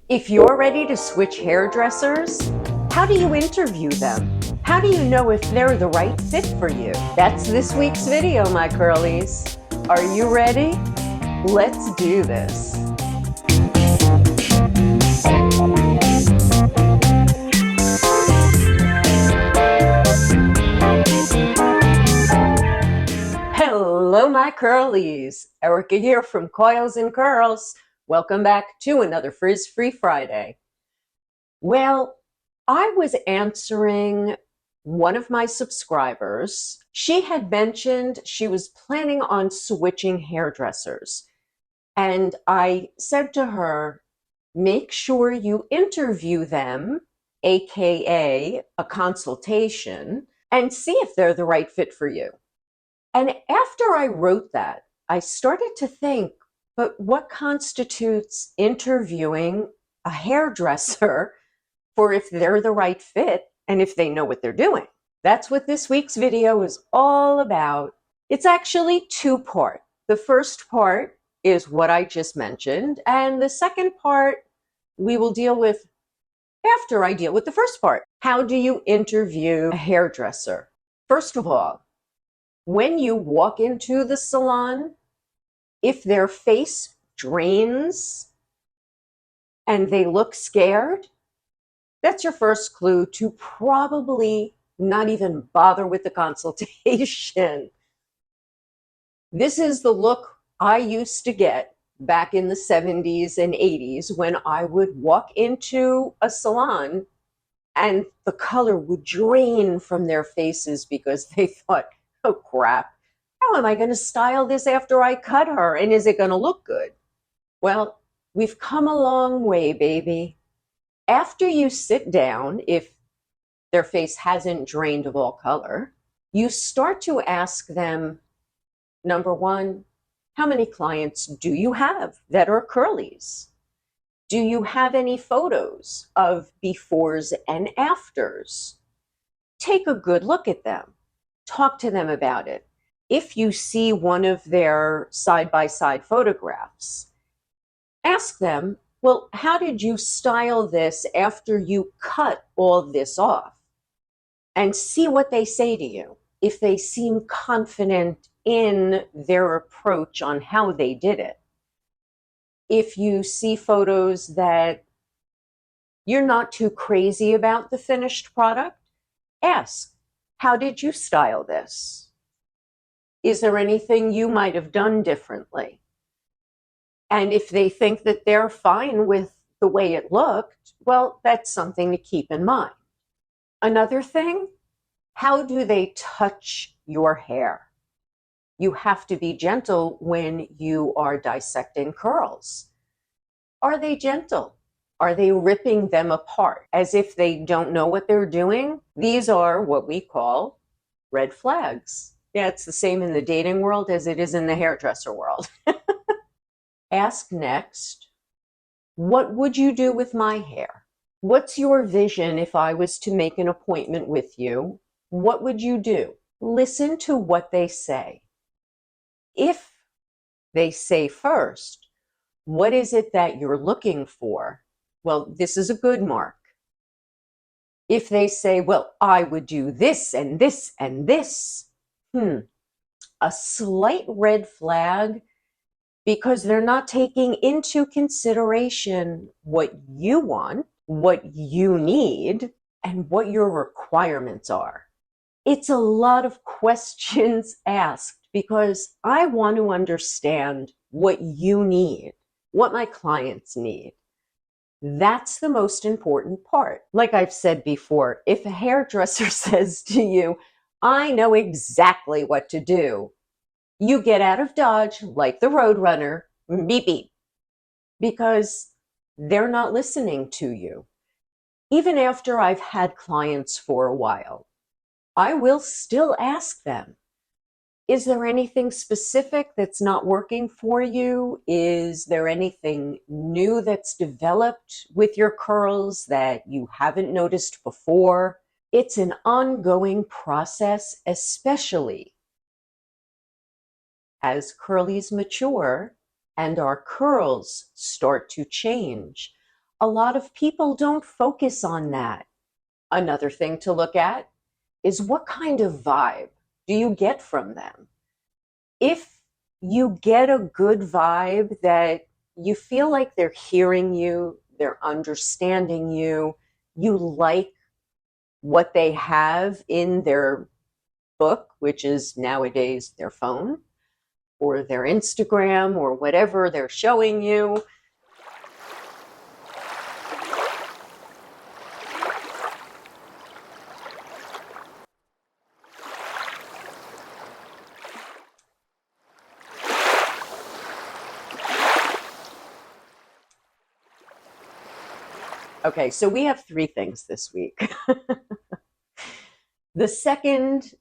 If you're ready to switch hairdressers, how do you interview them? How do you know if they're the right fit for you? That's this week's video, my curlies. Are you ready? Let's do this. Hello, my curlies. Erica here from Coils and Curls. Welcome back to another Frizz-Free Friday. Well, I was answering one of my subscribers. She had mentioned she was planning on switching hairdressers. And I said to her, make sure you interview them, aka a consultation, and see if they're the right fit for you. And after I wrote that, I started to think, but what constitutes interviewing a hairdresser for if they're the right fit and if they know what they're doing? That's what this week's video is all about. It's actually two-part. The first part is what I just mentioned, and the second part we will deal with after I deal with the first part. How do you interview a hairdresser? First of all, when you walk into the salon, if their face drains and they look scared, that's your first clue to probably not even bother with the consultation. This is the look I used to get back in the 70s and 80s when I would walk into a salon and the color would drain from their faces because they thought, oh crap, how am I going to style this after I cut her? And is it going to look good? Well, we've come a long way, baby. After you sit down, if their face hasn't drained of all color, you start to ask them, number one, how many clients do you have that are curlies? Do you have any photos of befores and afters? Take a good look at them. Talk to them about it. If you see one of their side-by-side photographs, ask them, well, how did you style this after you cut all this off? And see what they say to you. If they seem confident in their approach on how they did it. If you see photos that you're not too crazy about the finished product, ask, how did you style this? Is there anything you might have done differently? And if they think that they're fine with the way it looked, well, that's something to keep in mind. Another thing, how do they touch your hair? You have to be gentle when you are dissecting curls. Are they gentle? Are they ripping them apart as if they don't know what they're doing? These are what we call red flags. Yeah, it's the same in the dating world as it is in the hairdresser world. Ask next, what would you do with my hair? What's your vision if I was to make an appointment with you? What would you do? Listen to what they say. If they say first, what is it that you're looking for? Well, this is a good mark. If they say, well, I would do this and this and this, a slight red flag because they're not taking into consideration what you want, what you need, and what your requirements are. It's a lot of questions asked because I want to understand what you need, what my clients need. That's the most important part. Like I've said before, if a hairdresser says to you, I know exactly what to do, you get out of Dodge like the Roadrunner, beep, beep, because they're not listening to you. Even after I've had clients for a while, I will still ask them, is there anything specific that's not working for you? Is there anything new that's developed with your curls that you haven't noticed before? It's an ongoing process, especially as curlies mature and our curls start to change. a lot of people don't focus on that. Another thing to look at is what kind of vibe do you get from them? If you get a good vibe that you feel like they're hearing you, they're understanding you, you like what they have in their book, which is nowadays their phone or their Instagram or whatever they're showing you. Okay, so we have three things this week. The second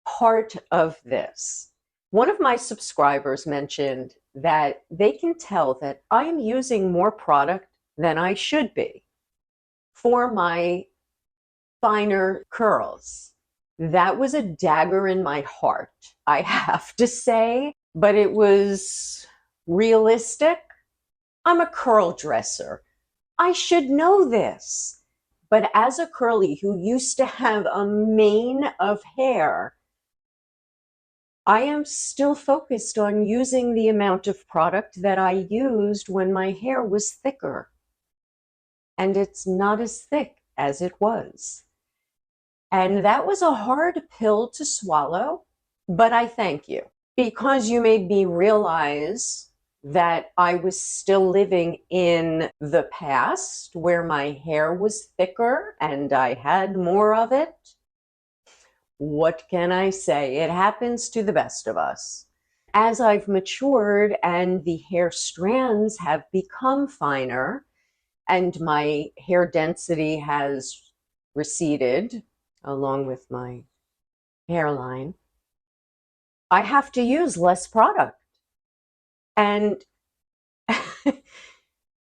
part of this, one of my subscribers mentioned that they can tell that I'm using more product than I should be for my finer curls. That was a dagger in my heart, I have to say, but it was realistic. I'm a curl dresser. I should know this. But as a curly who used to have a mane of hair, I am still focused on using the amount of product that I used when my hair was thicker. And it's not as thick as it was. And that was a hard pill to swallow, but I thank you because you made me realize that I was still living in the past where my hair was thicker and I had more of it. What can I say? It happens to the best of us. As I've matured and the hair strands have become finer and my hair density has receded along with my hairline, I have to use less product. And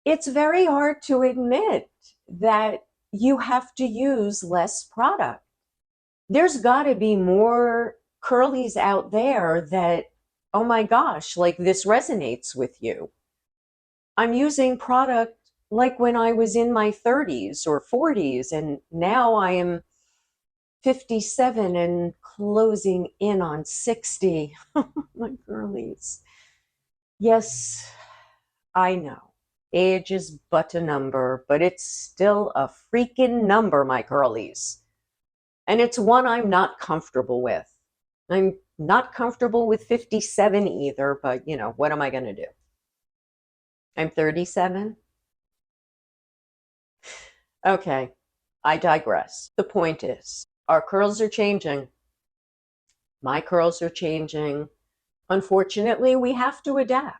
it's very hard to admit that you have to use less product. There's got to be more curlies out there that, oh my gosh, like this resonates with you. I'm using product like when I was in my 30s or 40s, and now I am 57 and closing in on 60. My girlies. Yes, I know. Age is but a number, but it's still a freaking number, my girlies. And it's one I'm not comfortable with. I'm not comfortable with 57 either, but you know, what am I going to do? I'm 37. Okay, I digress. The point is, our curls are changing. My curls are changing. Unfortunately, we have to adapt.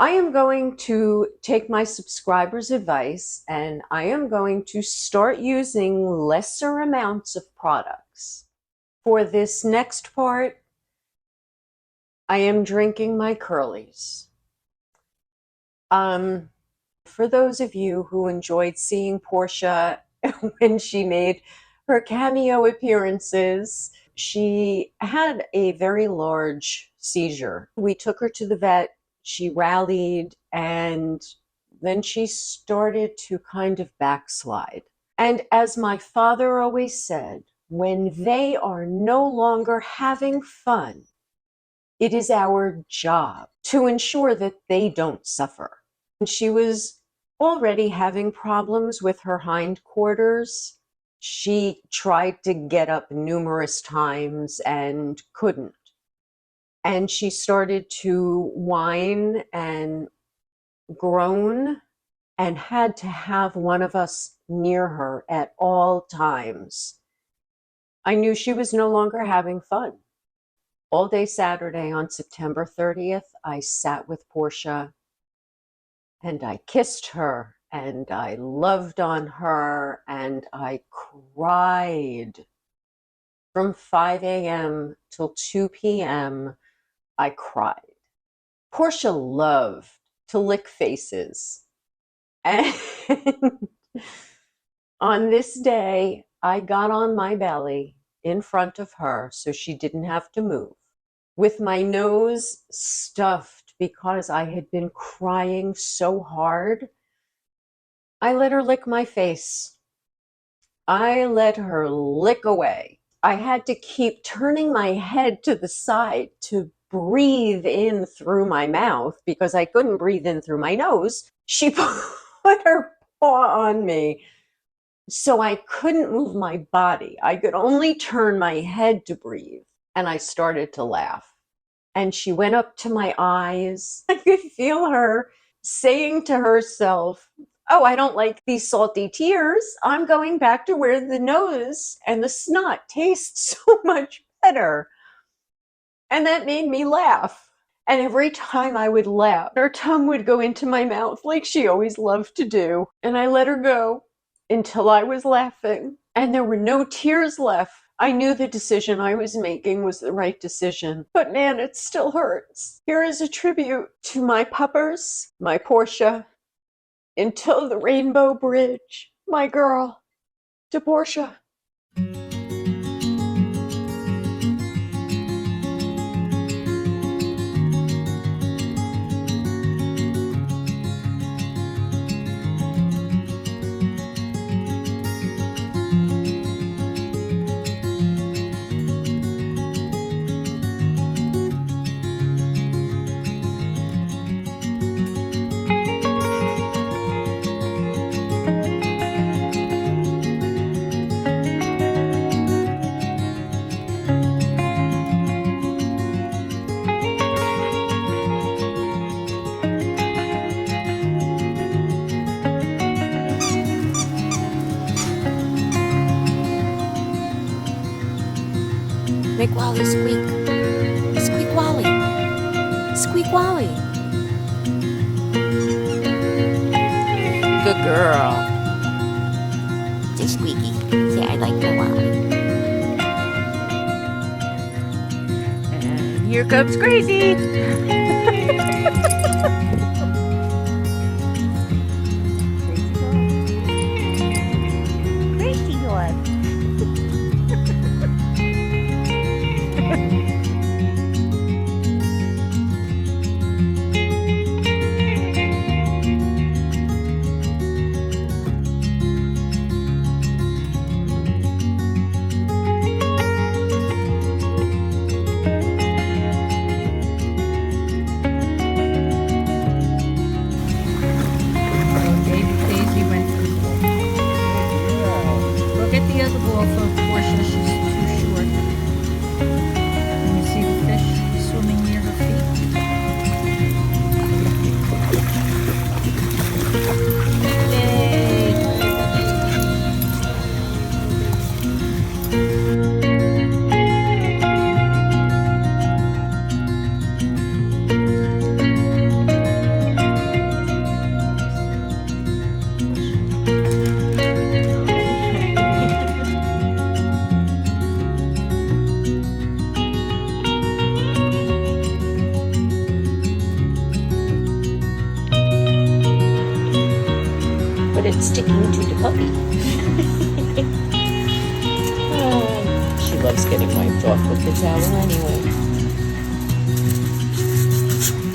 I am going to take my subscribers' advice and I am going to start using lesser amounts of products. For this next part, I am drinking my curlies. For those of you who enjoyed seeing Porsha when she made her cameo appearances, she had a very large seizure. We took her to the vet. She rallied and then she started to kind of backslide. And as my father always said, when they are no longer having fun, it is our job to ensure that they don't suffer. And she was already having problems with her hindquarters. She tried to get up numerous times and couldn't. And she started to whine and groan and had to have one of us near her at all times. I knew she was no longer having fun. All day Saturday on September 30th, I sat with Porsha and I kissed her and I loved on her and I cried. From 5 a.m. till 2 p.m., I cried. Porsha loved to lick faces. And on this day, I got on my belly in front of her so she didn't have to move, with my nose stuffed because I had been crying so hard. I let her lick my face. I let her lick away. I had to keep turning my head to the side to breathe in through my mouth because I couldn't breathe in through my nose. She put her paw on me, so I couldn't move my body. I could only turn my head to breathe. And I started to laugh. And she went up to my eyes. I could feel her saying to herself, "Oh, I don't like these salty tears. I'm going back to where the nose and the snot taste so much better." And that made me laugh. And every time I would laugh, her tongue would go into my mouth like she always loved to do. And I let her go until I was laughing. And there were no tears left. I knew the decision I was making was the right decision. But man, it still hurts. Here is a tribute to my puppers, my Porsha, until the Rainbow Bridge, my girl, to Porsha. Make Wally squeak. Squeak Wally. Squeak Wally. Good girl. Say squeaky. Say I like my Wally. And here comes Crazy. Crazy one. Get the other ball for Porsha, she's too short. Can you see the fish swimming near her feet? But it's sticking to the puppy. She loves getting wiped off with the towel anyway.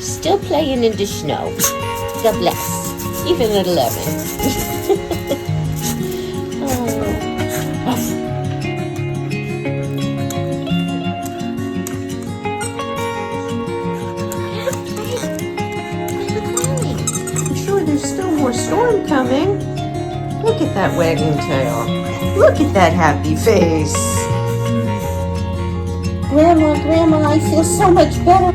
Still playing in the snow. God bless. Even at 11. I'm sure there's still more storm coming. Look at that wagging tail. Look at that happy face. Grandma, I feel so much better.